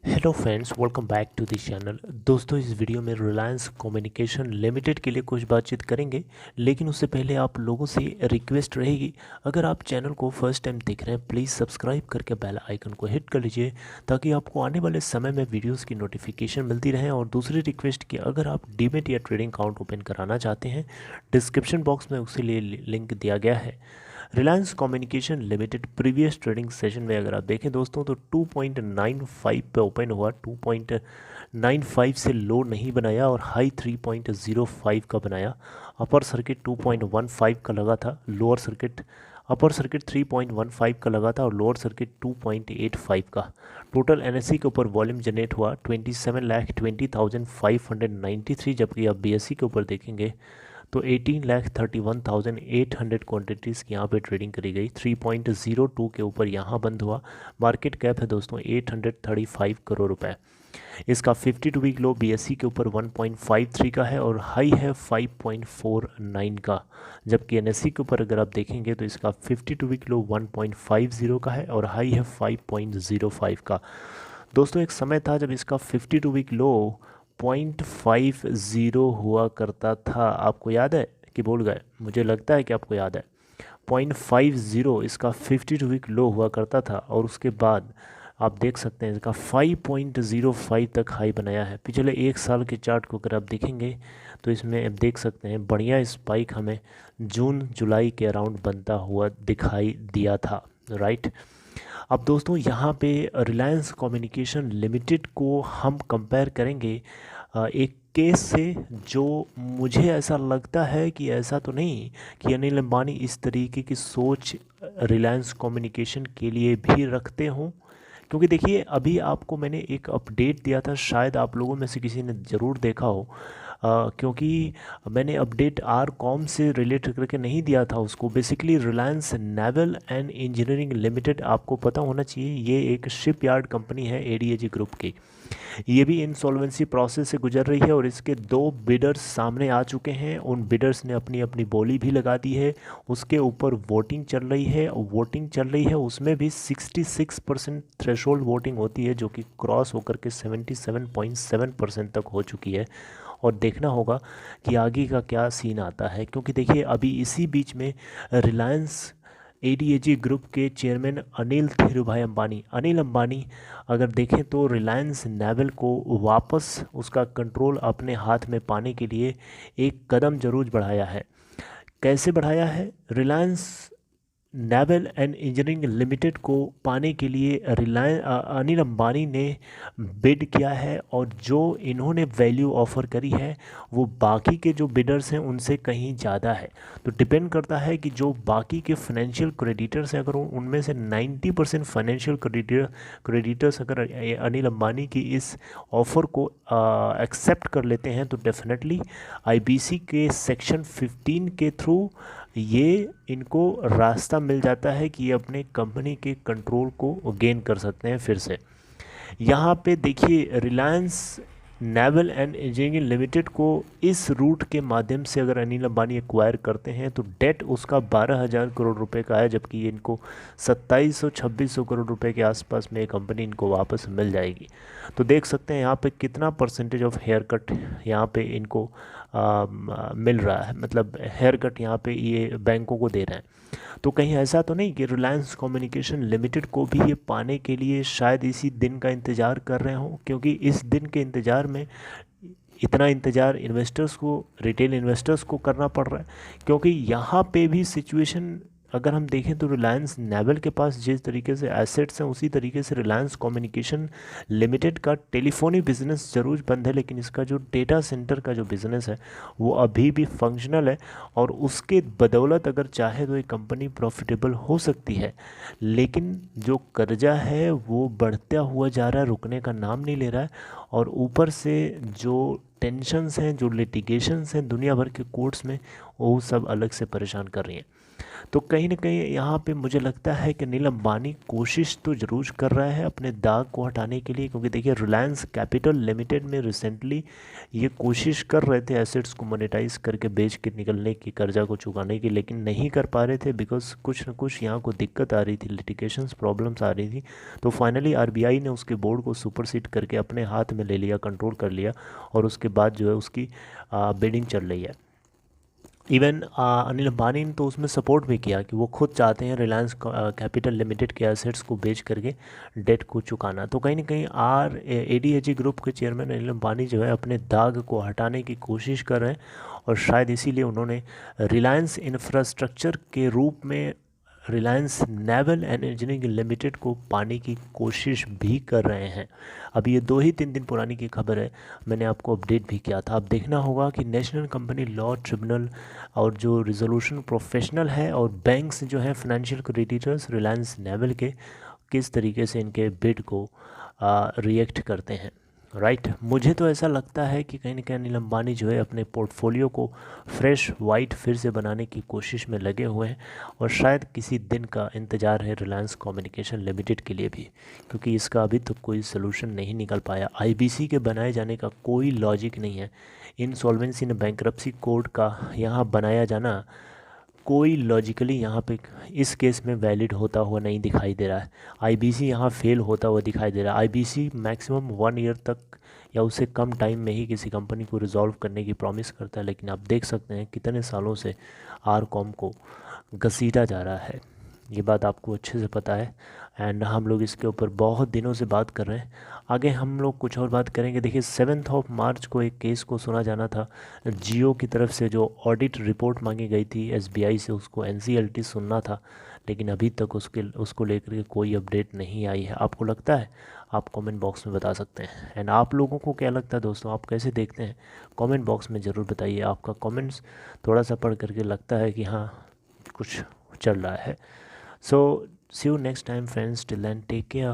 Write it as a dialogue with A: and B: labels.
A: Hello friends, welcome back to the channel. दोस्तों, इस video में रिलायंस कम्युनिकेशन लिमिटेड के लिए कुछ बातचीत करेंगे, लेकिन उससे पहले आप लोगों से रिक्वेस्ट रहेगी, अगर आप चैनल को फर्स्ट टाइम देख रहे हैं प्लीज़ सब्सक्राइब करके बेल आइकन को हिट कर लीजिए ताकि आपको आने वाले समय में वीडियोस की नोटिफिकेशन मिलती रहे। और दूसरी रिक्वेस्ट कि अगर आप डीमैट या ट्रेडिंग अकाउंट ओपन कराना चाहते हैं, डिस्क्रिप्शन बॉक्स में उसके लिए लिंक दिया गया है। Reliance communication limited previous trading session में अगर आप देखें दोस्तों तो 2.95 पे ओपन हुआ, 2.95 से लो नहीं बनाया और हाई 3.05 का बनाया। अपर सर्किट 2.15 का लगा था, लोअर सर्किट अपर सर्किट 3.15 का लगा था और लोअर सर्किट 2.85 का। टोटल एनएससी के ऊपर वॉल्यूम जनरेट हुआ 27,20,593, जबकि आप बीएससी के ऊपर देखेंगे तो 18,31,800 क्वांटिटीज़ की यहाँ पे ट्रेडिंग करी गई। 3.02 के ऊपर यहाँ बंद हुआ। मार्केट कैप है दोस्तों 835 करोड़ रुपए। इसका 52 वीक लो बीएससी के ऊपर 1.53 का है और हाई है 5.49 का, जबकि एनएससी के ऊपर अगर आप देखेंगे तो इसका 52 वीक लो 1.50 का है और हाई है 5.05 का। दोस्तों, एक समय था जब इसका 52 वीक लो 0.50 हुआ करता था। आपको याद है कि भूल गए? मुझे लगता है कि आपको याद है। 0.50 इसका 52 वीक लो हुआ करता था और उसके बाद आप देख सकते हैं इसका 5.05 तक हाई बनाया है। पिछले एक साल के चार्ट को अगर आप देखेंगे तो इसमें आप देख सकते हैं बढ़िया स्पाइक हमें जून जुलाई के अराउंड बनता हुआ दिखाई दिया था, राइट। अब दोस्तों, यहाँ पे रिलायंस कम्युनिकेशन लिमिटेड को हम कंपेयर करेंगे एक केस से, जो मुझे ऐसा लगता है कि ऐसा तो नहीं कि अनिल अंबानी इस तरीके की सोच रिलायंस कम्युनिकेशन के लिए भी रखते हों। क्योंकि देखिए, अभी आपको मैंने एक अपडेट दिया था, शायद आप लोगों में से किसी ने ज़रूर देखा हो। क्योंकि मैंने अपडेट आर कॉम से रिलेट करके नहीं दिया था उसको। Basically Reliance naval and engineering limited, आपको पता होना चाहिए, ये एक शिप यार्ड कंपनी है एडीएजी ग्रुप की। ये भी इंसॉल्वेंसी प्रोसेस से गुजर रही है और इसके 2 बिडर्स सामने आ चुके हैं। उन बिडर्स ने अपनी अपनी बोली भी लगा दी है। उसके ऊपर वोटिंग चल रही है, वोटिंग चल रही है उसमें भी 66% थ्रेशोल्ड वोटिंग होती है, जो कि क्रॉस होकर के 77.7% तक हो चुकी है। और देखना होगा कि आगे का क्या सीन आता है, क्योंकि देखिए अभी इसी बीच में रिलायंस एडीएजी ग्रुप के चेयरमैन अनिल अंबानी अगर देखें तो रिलायंस नेवल को वापस उसका कंट्रोल अपने हाथ में पाने के लिए एक कदम जरूर बढ़ाया है। कैसे बढ़ाया है? Reliance naval and engineering limited को पाने के लिए अनिल अंबानी ने बिड किया है और जो इन्होंने वैल्यू ऑफ़र करी है वो बाकी के जो बिडर्स हैं उनसे कहीं ज़्यादा है। तो डिपेंड करता है कि जो बाकी के फाइनेंशियल क्रेडिटर्स हैं, अगर उनमें से 90% फाइनेंशियल क्रेडिटर्स अगर अनिल अंबानी की इस ऑफ़र को एक्सेप्ट कर लेते हैं तो डेफिनेटली आईबीसी के सेक्शन 15 के थ्रू ये इनको रास्ता मिल जाता है कि ये अपने कंपनी के कंट्रोल को गेन कर सकते हैं फिर से। यहाँ पे देखिए, Reliance naval and engineering limited को इस रूट के माध्यम से अगर अनिल अंबानी एक्वायर करते हैं तो डेट उसका 12,000 करोड़ रुपए का है, जबकि ये इनको 2700-2600 करोड़ रुपए के आसपास में ये कंपनी इनको वापस मिल जाएगी। तो देख सकते हैं यहाँ पे कितना परसेंटेज ऑफ हेयर कट यहाँ पे इनको मिल रहा है, मतलब हेयर कट यहाँ पे ये बैंकों को दे रहे हैं। तो कहीं ऐसा तो नहीं कि रिलायंस कम्युनिकेशन लिमिटेड को भी ये पाने के लिए शायद इसी दिन का इंतज़ार कर रहे हों, क्योंकि इस दिन के इंतज़ार में इतना इंतज़ार इन्वेस्टर्स को, रिटेल इन्वेस्टर्स को करना पड़ रहा है। क्योंकि यहाँ पे भी सिचुएशन अगर हम देखें तो रिलायंस नेवल के पास जिस तरीके से एसेट्स हैं उसी तरीके से रिलायंस कम्युनिकेशन लिमिटेड का टेलीफोनी बिजनेस जरूर बंद है, लेकिन इसका जो डेटा सेंटर का जो बिज़नेस है वो अभी भी फंक्शनल है और उसके बदौलत अगर चाहे तो ये कंपनी प्रॉफिटेबल हो सकती है। लेकिन जो कर्जा है वो बढ़ता हुआ जा रहा है, रुकने का नाम नहीं ले रहा है। और ऊपर से जो टेंशन्स हैं, जो लिटिगेशंस हैं दुनिया भर के कोर्ट्स में, वो सब अलग से परेशान कर रही हैं। तो कहीं ना कहीं यहाँ पे मुझे लगता है कि अनिल अंबानी कोशिश तो ज़रूर कर रहा है अपने दाग को हटाने के लिए, क्योंकि देखिए रिलायंस कैपिटल लिमिटेड में रिसेंटली ये कोशिश कर रहे थे एसेट्स को मोनेटाइज करके बेच के निकलने की, कर्जा को चुकाने की, लेकिन नहीं कर पा रहे थे बिकॉज कुछ ना कुछ यहाँ को दिक्कत आ रही थी, लिटिगेशंस प्रॉब्लम्स आ रही थी। तो फाइनली आरबीआई ने उसके बोर्ड को सुपरसीड करके अपने हाथ में ले लिया, कंट्रोल कर लिया, और उसके बाद जो है उसकी बिडिंग चल रही है। इवन अनिल अंबानी ने तो उसमें सपोर्ट भी किया कि वो खुद चाहते हैं रिलायंस कैपिटल लिमिटेड के एसेट्स को बेच करके डेट को चुकाना। तो कहीं ना कहीं एडीएजी ग्रुप के चेयरमैन अनिल अंबानी जो है अपने दाग को हटाने की कोशिश कर रहे हैं, और शायद इसीलिए उन्होंने रिलायंस इंफ्रास्ट्रक्चर के रूप में Reliance naval and engineering limited को पाने की कोशिश भी कर रहे हैं। अब ये 2 ही 3 दिन पुरानी की खबर है, मैंने आपको अपडेट भी किया था। अब देखना होगा कि नेशनल कंपनी लॉ ट्रिब्यूनल और जो रिजोल्यूशन प्रोफेशनल है और बैंक्स जो हैं फाइनेंशियल क्रेडिटर्स रिलायंस नेवल के, किस तरीके से इनके बिड को रिएक्ट करते हैं। राइट, मुझे तो ऐसा लगता है कि कहीं ना कहीं अनिल अंबानी जो है अपने पोर्टफोलियो को फ्रेश वाइट फिर से बनाने की कोशिश में लगे हुए हैं, और शायद किसी दिन का इंतज़ार है रिलायंस कम्युनिकेशन लिमिटेड के लिए भी, क्योंकि इसका अभी तक कोई सलूशन नहीं निकल पाया। आईबीसी के बनाए जाने का कोई लॉजिक नहीं है, इंसॉल्वेंसी एंड बैंक्रप्सी कोड का यहाँ बनाया जाना कोई लॉजिकली यहाँ पे इस केस में वैलिड होता हुआ नहीं दिखाई दे रहा है। आईबीसी यहाँ फेल होता हुआ दिखाई दे रहा है। आईबीसी मैक्सिमम 1 ईयर तक या उससे कम टाइम में ही किसी कंपनी को रिजॉल्व करने की प्रॉमिस करता है, लेकिन आप देख सकते हैं कितने सालों से आरकॉम को घसीटा जा रहा है। ये बात आपको अच्छे से पता है, एंड हम लोग इसके ऊपर बहुत दिनों से बात कर रहे हैं। आगे हम लोग कुछ और बात करेंगे। देखिए 7 मार्च को एक केस को सुना जाना था, जियो की तरफ से जो ऑडिट रिपोर्ट मांगी गई थी एसबीआई से, उसको एनसीएलटी सुनना था, लेकिन अभी तक उसको लेकर के कोई अपडेट नहीं आई है। आपको लगता है? आप कमेंट बॉक्स में बता सकते हैं। एंड आप लोगों को क्या लगता है दोस्तों, आप कैसे देखते हैं? कमेंट बॉक्स में ज़रूर बताइए। आपका कमेंट्स थोड़ा सा पढ़ करके लगता है कि हाँ कुछ चल रहा है। So see you next time friends, till then take care.